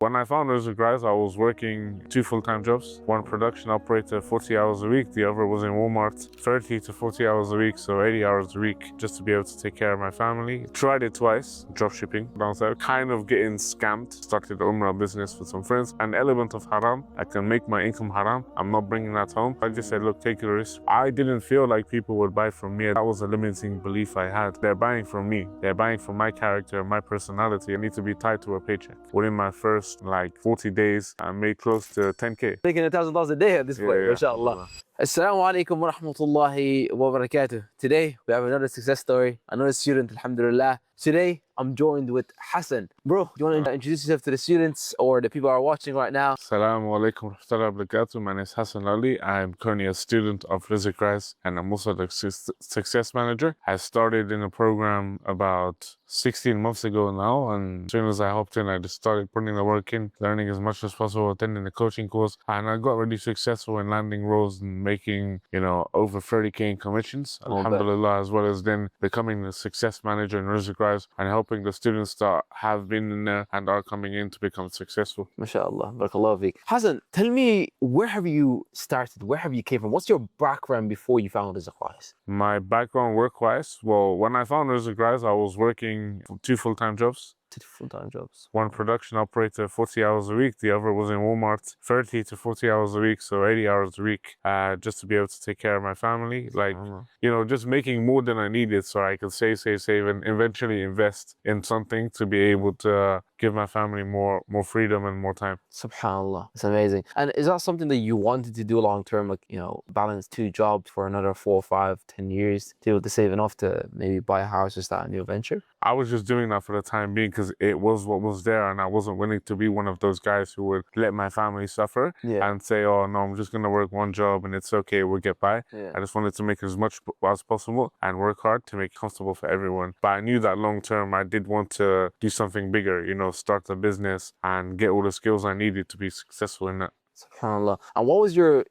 When I found Rizq, I was working 2 full-time jobs. One production operator, 40 hours a week. The other was in Walmart, 30 to 40 hours a week, so 80 hours a week, just to be able to take care of my family. Tried it twice, drop shipping. I was kind of getting scammed. Started Umrah business with some friends. An element of haram. I can make my income haram. I'm not bringing that home. I just said, look, take a risk. I didn't feel like people would buy from me. That was a limiting belief I had. They're buying from me. They're buying from my character, my personality. I need to be tied to a paycheck. Within my first 40 days, I made close to 10K. Making $1,000 a day at this point, mashallah. Assalamu alaikum wa rahmatullahi wa barakatuh. Today, we have another success story, another student, alhamdulillah. Today, I'm joined with Hassan. Bro, do you want to introduce yourself to the students or the people who are watching right now? Assalamu alaikum wa rahmatullahi wa barakatuh. My name is Hassan Ali. I'm currently a student of Rizq and I'm also the success manager. I started in a program about 16 months ago now, and as soon as I hopped in, I just started putting the work in, learning as much as possible, attending the coaching course, and I got really successful in landing roles and making, over 30K in commissions, alhamdulillah, as well as then becoming the success manager in Rizq and helping the students that have been in there and are coming in to become successful. MashaAllah, barakallahu feek. Hassan, tell me, where have you started? Where have you came from? What's your background before you found Rizq? My background work-wise, well, when I found Rizq, I was working 2 full-time jobs. 2 full-time jobs. One production operator, 40 hours a week. The other was in Walmart, 30 to 40 hours a week, so 80 hours a week, just to be able to take care of my family. Just making more than I needed so I could save, and eventually invest in something to be able to give my family more freedom and more time. SubhanAllah, it's amazing. And is that something that you wanted to do long term, balance 2 jobs for another 4, 5, 10 years to be able to save enough to maybe buy a house or start a new venture? I was just doing that for the time being because it was what was there, and I wasn't willing to be one of those guys who would let my family suffer and say, oh no, I'm just going to work one job and it's okay, we'll get by. I just wanted to make as much as possible and work hard to make it comfortable for everyone. But I knew that long term I did want to do something bigger, start a business and get all the skills I needed to be successful in that. SubhanAllah. And what was your,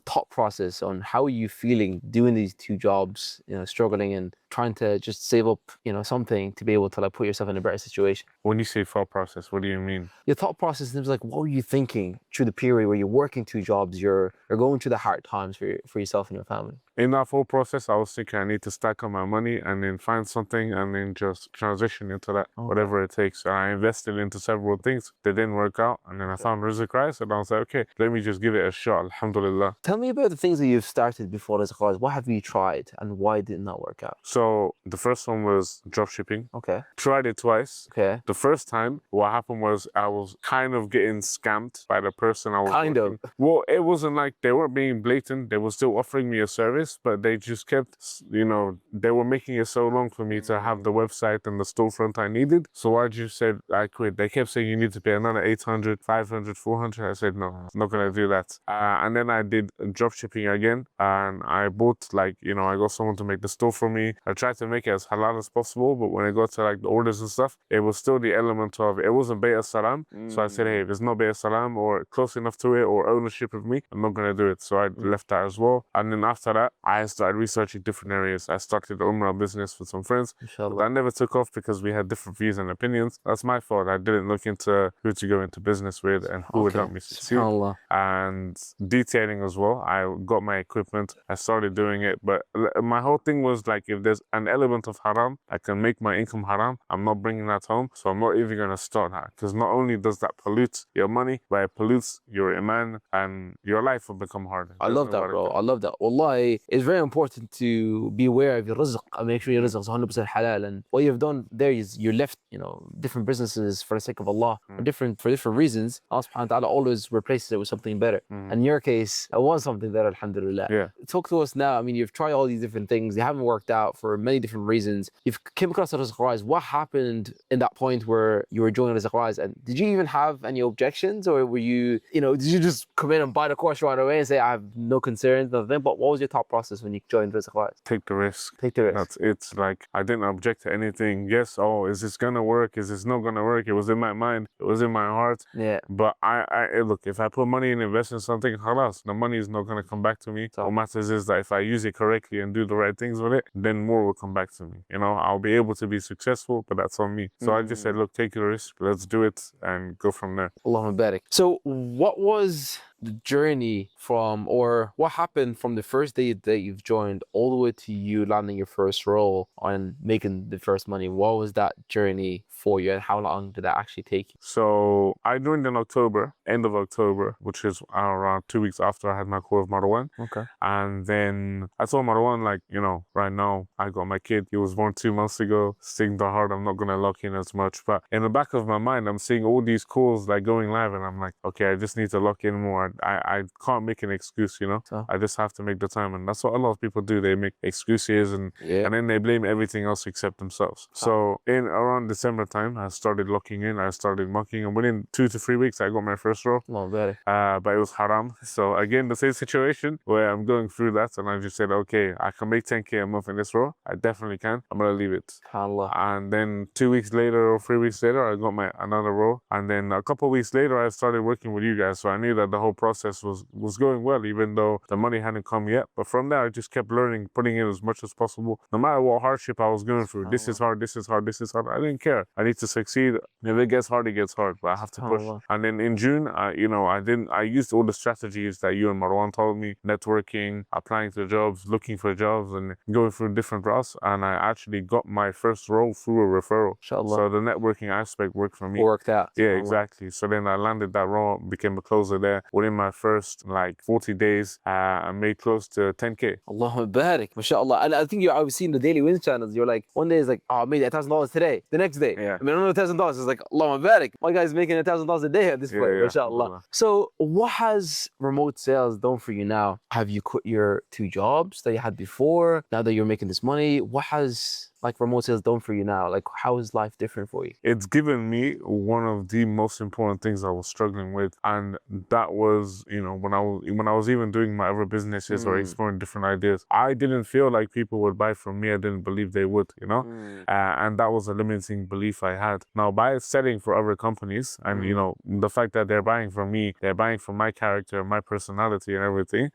thought process on how are you feeling doing these 2 jobs, struggling and trying to just save up, something to be able to put yourself in a better situation? When you say thought process, what do you mean? Your thought process is what were you thinking through the period where you're working 2 jobs, you're going through the hard times for yourself and your family? In that whole process, I was thinking I need to stack up my money and then find something and then just transition into that, whatever it takes. So I invested into several things. They didn't work out. And then I found Rizq and I was like, okay, let me just give it a shot, alhamdulillah. Tell me about the things that you've started before Rizq. What have you tried and why did it not work out? So the first one was drop shipping. Okay. Tried it twice. Okay. The first time, what happened was I was kind of getting scammed by the person I was working. Well, it wasn't like they weren't being blatant. They were still offering me a service, but they just kept, they were making it so long for me to have the website and the storefront I needed. So I just said I quit. They kept saying you need to pay another 800, 500, 400. I said, no, I'm not going to do that. And then I did drop shipping again. And I bought I got someone to make the store for me. I tried to make it as halal as possible, but when I got to the orders and stuff, it was still the element of, it wasn't Bayt Salam. So I said, hey, if there's no Bayt Salam or close enough to it or ownership of me, I'm not going to do it. So I left that as well. And then after that, I started researching different areas. I started the Umrah business with some friends. But I never took off because we had different views and opinions. That's my fault. I didn't look into who to go into business with and who would help me succeed. And detailing as well. I got my equipment. I started doing it. But my whole thing was if there's an element of haram, I can make my income haram. I'm not bringing that home. So I'm not even going to start that. Because not only does that pollute your money, but it pollutes your iman and your life will become harder. I love that, bro. I love that. Wallahi, it's very important to be aware of your rizq and make sure your rizq is 100% halal. And what you've done there is you left, different businesses for the sake of Allah, for different reasons. Allah subhanahu wa ta'ala always replaces it with something better. And in your case, it was something better, alhamdulillah. Talk to us now. I mean, you've tried all these different things. They haven't worked out for many different reasons. You've came across Rizq. What happened in that point where you were joining Rizq? And did you even have any objections, or were you, did you just come in and buy the course right away and say, I have no concerns, nothing? But what was your thought process when you joined Rizq? Take the risk. Take the risk. That's it. I didn't object to anything. Yes, is this gonna work? Is this not gonna work? It was in my mind. It was in my heart. But I look, if I put money and invest in something, halas, the money is not gonna come back to me. What matters is that if I use it correctly and do the right things with it, then more reward will come back to me. You know, I'll be able to be successful, but that's on me. So I just said, look, take the risk, let's do it and go from there. Allahumma barik. So what was the journey from, or what happened from the first day that you've joined all the way to you landing your first role and making the first money? What was that journey for you, and how long did that actually take you? So I joined in October, end of October, which is around 2 weeks after I had my call with Marwan. Okay. And then I told Marwan, like, you know, right now I got my kid. He was born 2 months ago. Sting the heart, I'm not going to lock in as much. But in the back of my mind, I'm seeing all these calls like going live, and I'm like, okay, I just need to lock in more. I can't make an excuse, you know. So, I just have to make the time. And that's what a lot of people do. They make excuses and then they blame everything else except themselves. So in around December time, I started locking in. I started mocking, and within 2 to 3 weeks, I got my first role. But it was haram. So again, the same situation where I'm going through that, and I just said, okay, I can make 10K a month in this role. I definitely can. I'm gonna leave it. And then 2 weeks later or 3 weeks later, I got my another role. And then a couple of weeks later, I started working with you guys. So I knew that the whole process was going well, even though the money hadn't come yet. But from there, I just kept learning, putting in as much as possible. No matter what hardship I was going through, this is hard, this is hard, this is hard. I didn't care. I need to succeed. If it gets hard, it gets hard. But I have to push. And then in June, I used all the strategies that you and Marwan told me: networking, applying to jobs, looking for jobs, and going through different routes. And I actually got my first role through a referral. So the networking aspect worked for me. Worked out. Yeah, exactly. So then I landed that role, became a closer there. Within my first 40 days, I made close to 10K. Allahumma barik, mashallah. And I think I've seen the daily wins channels. You're like, one day is like, oh, I made $1,000 today. The next day, I mean, another $1,000. It's like, Allahumma barik. My guy's making $1,000 a day at this point, mashallah. So what has remote sales done for you now? Have you quit your 2 jobs that you had before? Now that you're making this money, what has remote sales done for you now? Like, how is life different for you? It's given me one of the most important things I was struggling with, and that was, you know, when I was even doing my other businesses or exploring different ideas, I didn't feel like people would buy from me. I didn't believe they would, you know, and that was a limiting belief I had. Now, by selling for other companies, and you know, the fact that they're buying from me, they're buying from my character, my personality, and everything,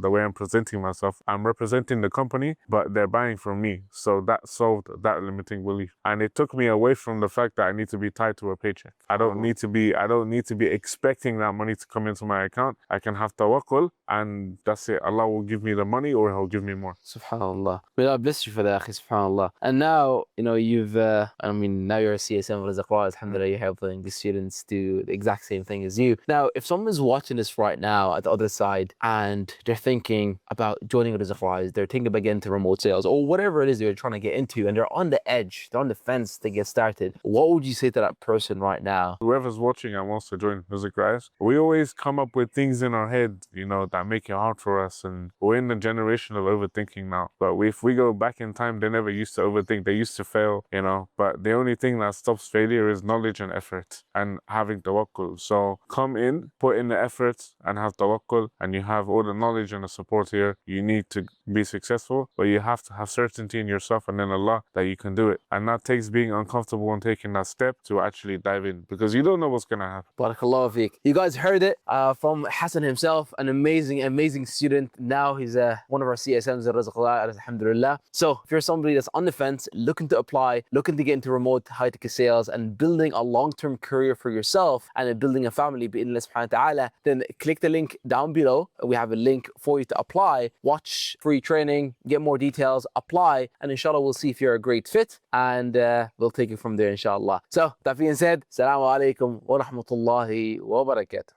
the way I'm presenting myself, I'm representing the company, but they're buying from me. So that solved that limiting belief, and it took me away from the fact that I need to be tied to a paycheck. I don't need to be expecting that money to come into my account. I can have tawakkul, and that's it. Allah will give me the money, or He'll give me more. Subhanallah. May Allah bless you for that, akhi. Subhanallah. And now, you know, now you're a CSM of Rizq. Alhamdulillah, you're helping the students do the exact same thing as you. Now, if someone's watching this right now at the other side, and they're thinking about joining Rizq, they're thinking about getting into remote sales, or whatever it is they're trying to get into, and they're on the edge, they're on the fence to get started, what would you say to that person right now? Whoever's watching and wants to join Rizq, we always come up with things in our head, you know, that make it hard for us, and we're in the generation of overthinking now. But if we go back in time, they never used to overthink. They used to fail, you know, but the only thing that stops failure is knowledge and effort and having tawakkul. So come in, put in the effort and have tawakkul, and you have all the knowledge and the support here. You need to be successful, but you have to have certainty in yourself and then Allah that you can do it. And that takes being uncomfortable and taking that step to actually dive in, because you don't know what's going to happen. Barakallahu feek. You guys heard it from Hassan himself, an amazing student. Now he's one of our CSMs at Rizq, alhamdulillah. So if you're somebody that's on the fence, looking to apply, looking to get into remote high-tech sales and building a long-term career for yourself and building a family, bi'idhnillah subhanahu wa ta'ala, then click the link down below. We have a link for you to apply, watch free training, get more details, apply, and inshallah we'll see if you're a great fit, and we'll take it from there inshallah. So that being said, Assalamu alaikum wa rahmatullahi wa barakatuh.